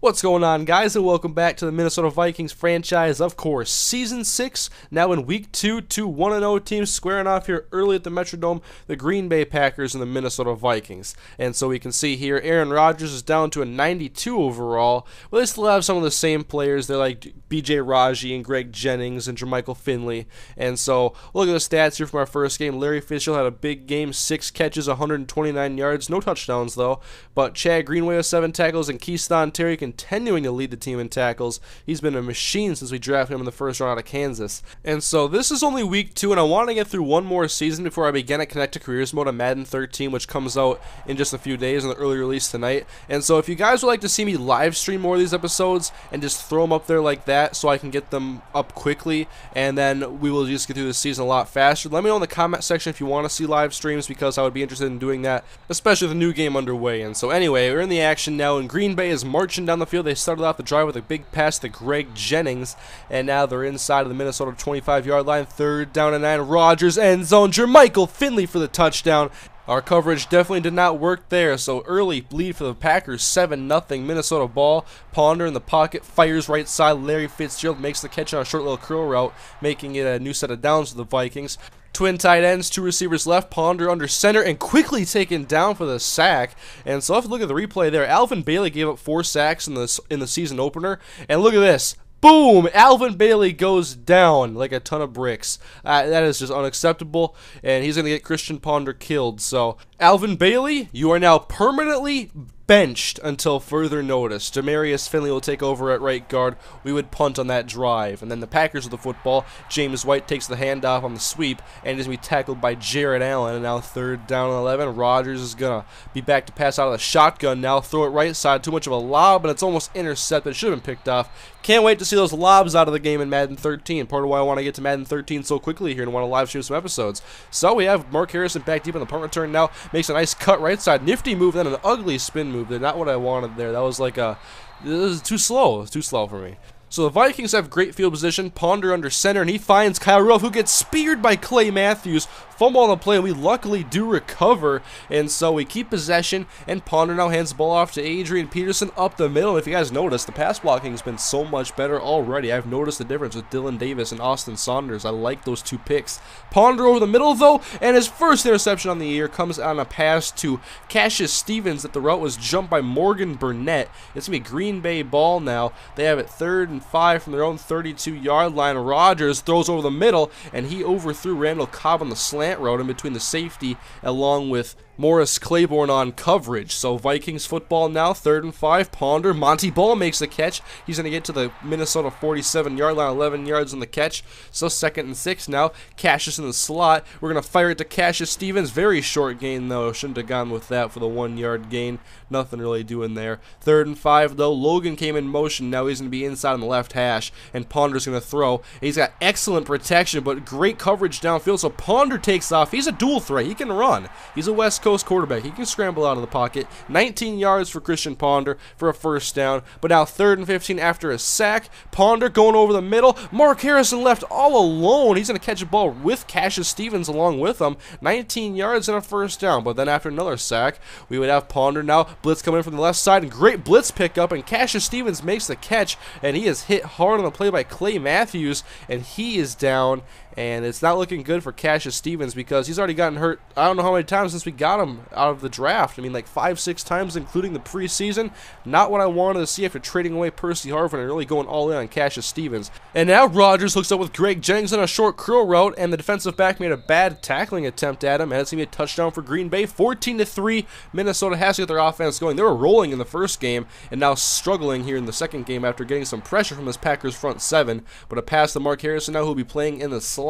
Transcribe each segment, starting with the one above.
What's going on, guys, and welcome back to the Minnesota Vikings franchise, of course. Season 6, now in Week 2, two 1-0 teams squaring off here early at the Metrodome, the Green Bay Packers and the Minnesota Vikings. And so we can see here, Aaron Rodgers is down to a 92 overall. Well, they still have some of the same players. They're like B.J. Raji and Greg Jennings and Jermichael Finley. And so, look at the stats here from our first game. Larry Fitzgerald had a big game, 6 catches, 129 yards, no touchdowns though. But Chad Greenway with 7 tackles, and Keyshawn Terry continuing to lead the team in tackles. He's been a machine since we drafted him in the first round out of Kansas. And so this is only week 2, and I want to get through one more season before I begin at Connect to Careers mode on Madden 13, which comes out in just a few days on the early release tonight. And so if you guys would like to see me live stream more of these episodes and just throw them up there like that so I can get them up quickly, and then we will just get through the season a lot faster, let me know in the comment section if you want to see live streams, because I would be interested in doing that, especially with the new game underway. And so anyway, we're in the action now, and Green Bay is marching down the field. They started off the drive with a big pass to Greg Jennings, and now they're inside of the Minnesota 25-yard line. 3rd down and 9, Rodgers end zone, Jermichael Finley for the touchdown. Our coverage definitely did not work there, so early lead for the Packers, 7-0 Minnesota ball. Ponder in the pocket, fires right side. Larry Fitzgerald makes the catch on a short little curl route, making it a new set of downs for the Vikings. Twin tight ends, 2 receivers left, Ponder under center, and quickly taken down for the sack. And so if you look at the replay there, Alvin Bailey gave up 4 sacks in the season opener, and look at this. Boom! Alvin Bailey goes down like a ton of bricks. That is just unacceptable, and he's going to get Christian Ponder killed. So, Alvin Bailey, you are now permanently benched until further notice. Demarius Finley will take over at right guard. We would punt on that drive. And then the Packers with the football. James White takes the handoff on the sweep and is going to be tackled by Jared Allen. And now 3rd down and 11. Rodgers is going to be back to pass out of the shotgun now. Throw it right side. Too much of a lob, and it's almost intercepted. It should have been picked off. Can't wait to see those lobs out of the game in Madden 13. Part of why I want to get to Madden 13 so quickly here and want to live stream some episodes. So we have Mark Harrison back deep on the punt return now. Makes a nice cut right side. Nifty move, then an ugly spin move. They're not what I wanted there. That was like this is too slow. It was too slow for me. So the Vikings have great field position. Ponder under center, and he finds Kyle Rudolph, who gets speared by Clay Matthews. Fumble on the play, and we luckily do recover. And so we keep possession, and Ponder now hands the ball off to Adrian Peterson up the middle. And if you guys notice, the pass blocking has been so much better already. I've noticed the difference with Dylan Davis and Austin Saunders. I like those 2 picks. Ponder over the middle, though, and his first interception on the year comes on a pass to Cassius Stevens that the route was jumped by Morgan Burnett. It's going to be Green Bay ball now. They have it 3rd and 5 from their own 32-yard line. Rodgers throws over the middle, and he overthrew Randall Cobb on the slant route in between the safety along with Morris Claiborne on coverage. So Vikings football now, 3rd and 5. Ponder, Monty Ball makes the catch. He's going to get to the Minnesota 47-yard line, 11 yards on the catch. So 2nd and 6 now. Cassius in the slot. We're going to fire it to Cassius Stevens. Very short gain though. Shouldn't have gone with that for the 1-yard gain. Nothing really doing there. 3rd and 5 though. Logan came in motion. Now he's going to be inside on the left hash, and Ponder's going to throw. He's got excellent protection, but great coverage downfield. So Ponder takes off. He's a dual threat. He can run. He's a West Coast quarterback. He can scramble out of the pocket. 19 yards for Christian Ponder for a 1st down. But now 3rd and 15 after a sack. Ponder going over the middle. Mark Harrison left all alone. He's going to catch a ball with Cassius Stevens along with him. 19 yards and a 1st down. But then after another sack, we would have Ponder now. Blitz coming in from the left side, and great blitz pickup, and Cassius Stevens makes the catch, and he is hit hard on the play by Clay Matthews, and he is down. And it's not looking good for Cassius Stevens because he's already gotten hurt I don't know how many times since we got him out of the draft. I mean, like 5-6 times, including the preseason. Not what I wanted to see after trading away Percy Harvin and really going all in on Cassius Stevens. And now Rodgers hooks up with Greg Jennings on a short curl route, and the defensive back made a bad tackling attempt at him, and it's going to be a touchdown for Green Bay. 14-3, Minnesota has to get their offense going. They were rolling in the first game and now struggling here in the second game after getting some pressure from this Packers front 7. But a pass to Mark Harrison now, who will be playing in the slot,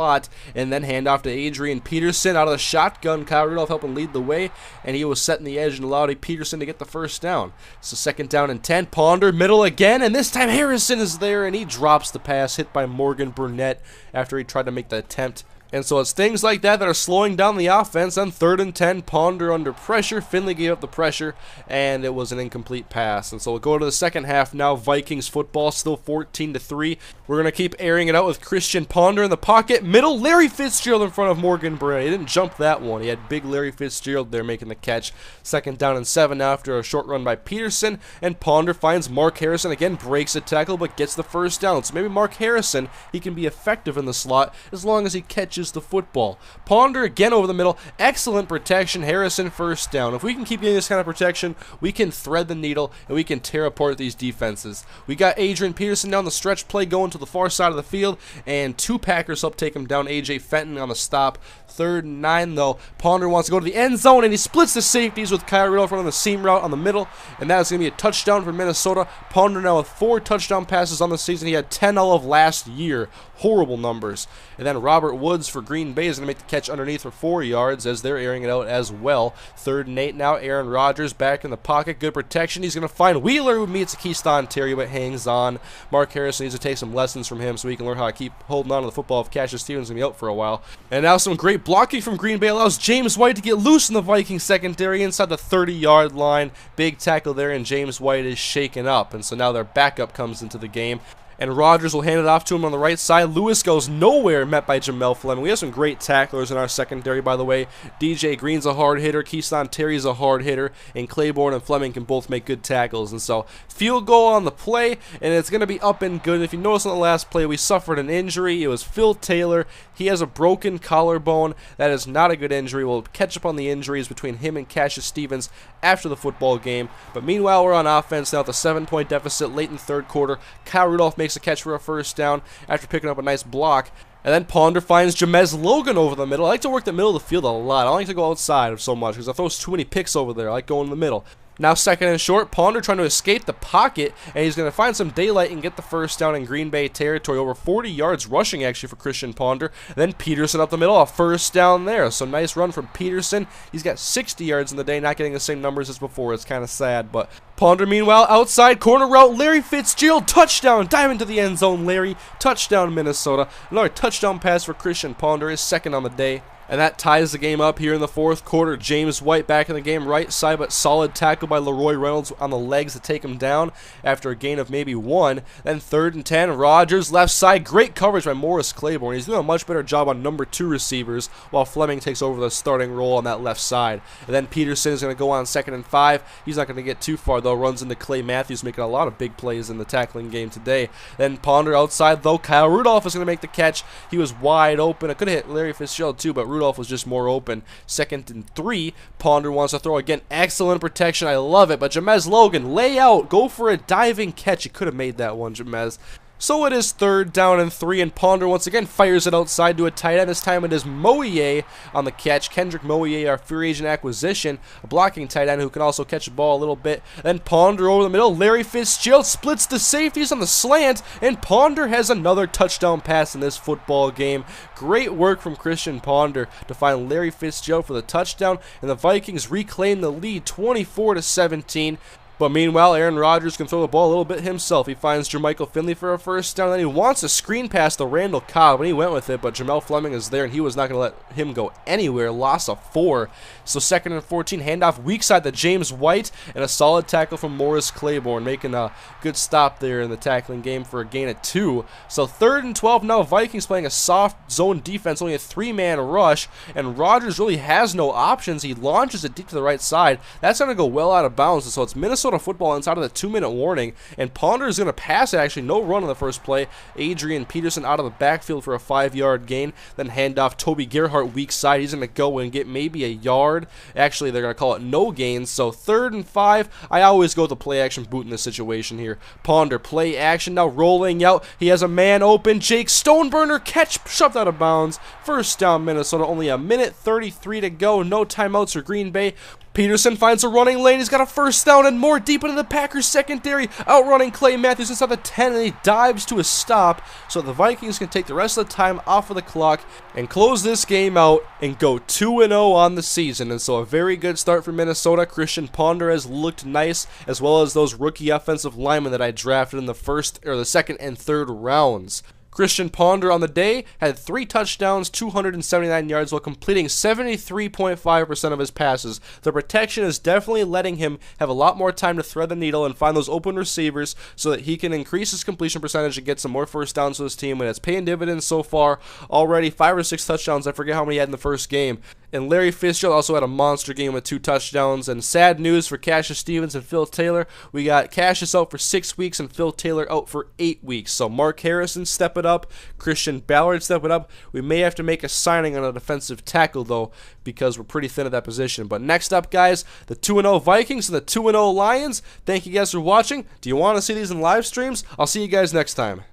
and then hand off to Adrian Peterson out of the shotgun. Kyle Rudolph helping lead the way, and he was setting the edge and allowed Peterson to get the 1st down. So 2nd down and 10. Ponder middle again, and this time Harrison is there, and he drops the pass, hit by Morgan Burnett after he tried to make the attempt. And so it's things like that that are slowing down the offense. On 3rd and 10, Ponder under pressure. Finley gave up the pressure, and it was an incomplete pass. And so we'll go to the second half now. Vikings football, still 14-3. We're going to keep airing it out with Christian Ponder in the pocket. Middle, Larry Fitzgerald in front of Morgan Bray. He didn't jump that one. He had big Larry Fitzgerald there making the catch. 2nd down and 7 after a short run by Peterson. And Ponder finds Mark Harrison. Again, breaks a tackle, but gets the 1st down. So maybe Mark Harrison, he can be effective in the slot as long as he catches the football. Ponder again over the middle. Excellent protection. Harrison 1st down. If we can keep getting this kind of protection, we can thread the needle and we can tear apart these defenses. We got Adrian Peterson down the stretch play going to the far side of the field, and 2 Packers help take him down. AJ Fenton on the stop. 3rd and 9 though. Ponder wants to go to the end zone, and he splits the safeties with Kyle Rudolph running the seam route on the middle, and that is going to be a touchdown for Minnesota. Ponder now with 4 touchdown passes on the season. He had 10 all of last year. Horrible numbers. And then Robert Woods for Green Bay is going to make the catch underneath for 4 yards as they're airing it out as well. 3rd and 8 now. Aaron Rodgers back in the pocket. Good protection. He's going to find Wheeler, who meets Keyshawn Terry but hangs on. Mark Harrison needs to take some lessons from him so he can learn how to keep holding on to the football if Cassius Stevens is going to be out for a while. And now some great blocking from Green Bay allows James White to get loose in the Vikings secondary inside the 30-yard line. Big tackle there, and James White is shaken up. And so now their backup comes into the game. And Rodgers will hand it off to him on the right side. Lewis goes nowhere, met by Jamel Fleming. We have some great tacklers in our secondary, by the way. DJ Green's a hard hitter. Keyshawn Terry's a hard hitter. And Claiborne and Fleming can both make good tackles. And so, field goal on the play, and it's going to be up and good. If you notice on the last play, we suffered an injury. It was Phil Taylor. He has a broken collarbone. That is not a good injury. We'll catch up on the injuries between him and Cassius Stevens after the football game. But meanwhile, we're on offense now with a 7-point deficit late in the 3rd quarter. Kyle Rudolph makes a catch for a 1st down after picking up a nice block. And then Ponder finds Jamez Logan over the middle. I like to work the middle of the field a lot. I don't like to go outside so much because I throw too many picks over there. I like going in the middle. Now 2nd and short, Ponder trying to escape the pocket, and he's going to find some daylight and get the 1st down in Green Bay territory. Over 40 yards rushing, actually, for Christian Ponder. Then Peterson up the middle, a 1st down there. So nice run from Peterson. He's got 60 yards in the day, not getting the same numbers as before. It's kind of sad, but Ponder, meanwhile, outside corner route, Larry Fitzgerald, touchdown, dive into the end zone, Larry, touchdown, Minnesota. Another touchdown pass for Christian Ponder, his 2nd on the day. And that ties the game up here in the 4th quarter. James White back in the game, right side, but solid tackle by Leroy Reynolds on the legs to take him down after a gain of maybe 1. Then 3rd and 10, Rodgers left side, great coverage by Morris Claiborne. He's doing a much better job on number 2 receivers while Fleming takes over the starting role on that left side. And then Peterson is going to go on 2nd and 5. He's not going to get too far though, runs into Clay Matthews, making a lot of big plays in the tackling game today. Then Ponder outside though, Kyle Rudolph is going to make the catch. He was wide open. I could have hit Larry Fitzgerald too, but Rudolph was just more open. 2nd and 3. Ponder wants to throw again. Excellent protection. I love it. But Jamez Logan, lay out. Go for a diving catch. You could have made that one, Jamez. So it is 3rd down and 3, and Ponder once again fires it outside to a tight end. This time it is Moye on the catch. Kendrick Moye, our free agent acquisition, a blocking tight end who can also catch the ball a little bit. Then Ponder over the middle. Larry Fitzgerald splits the safeties on the slant, and Ponder has another touchdown pass in this football game. Great work from Christian Ponder to find Larry Fitzgerald for the touchdown, and the Vikings reclaim the lead 24-17. But meanwhile, Aaron Rodgers can throw the ball a little bit himself. He finds Jermichael Finley for a 1st down. Then he wants a screen pass to Randall Cobb, and he went with it, but Jamel Fleming is there, and he was not going to let him go anywhere. Loss of 4. So 2nd and 14, handoff weak side to James White, and a solid tackle from Morris Claiborne, making a good stop there in the tackling game for a gain of 2. So 3rd and 12 now, Vikings playing a soft zone defense, only a 3-man rush, and Rodgers really has no options. He launches it deep to the right side. That's going to go well out of bounds, and so it's Minnesota football inside of the 2-minute warning, and Ponder is going to pass it. Actually, no run on the first play. Adrian Peterson out of the backfield for a 5-yard gain. Then handoff Toby Gerhart weak side. He's going to go and get maybe a yard. Actually, they're going to call it no gains. So 3rd and 5. I always go with the play action boot in this situation here. Ponder play action now rolling out. He has a man open. Jake Stoneburner catch shoved out of bounds. 1st down Minnesota. Only a minute 33 to go. No timeouts for Green Bay. Peterson finds a running lane. He's got a 1st down and more deep into the Packers secondary. Outrunning Clay Matthews inside the 10, and he dives to a stop. So the Vikings can take the rest of the time off of the clock and close this game out and go 2-0 on the season. And so a very good start for Minnesota. Christian Ponder has looked nice, as well as those rookie offensive linemen that I drafted in the 1st or the 2nd and 3rd rounds. Christian Ponder on the day had 3 touchdowns, 279 yards while completing 73.5% of his passes. The protection is definitely letting him have a lot more time to thread the needle and find those open receivers so that he can increase his completion percentage and get some more first downs to his team, and it's paying dividends so far already. 5 or 6 touchdowns. I forget how many he had in the first game. And Larry Fitzgerald also had a monster game with 2 touchdowns. And sad news for Cassius Stevens and Phil Taylor. We got Cassius out for 6 weeks and Phil Taylor out for 8 weeks. So Mark Harrison step it up. Christian Ballard step it up. We may have to make a signing on a defensive tackle, though, because we're pretty thin at that position. But next up, guys, the 2-0 Vikings and the 2-0 Lions. Thank you guys for watching. Do you want to see these in live streams? I'll see you guys next time.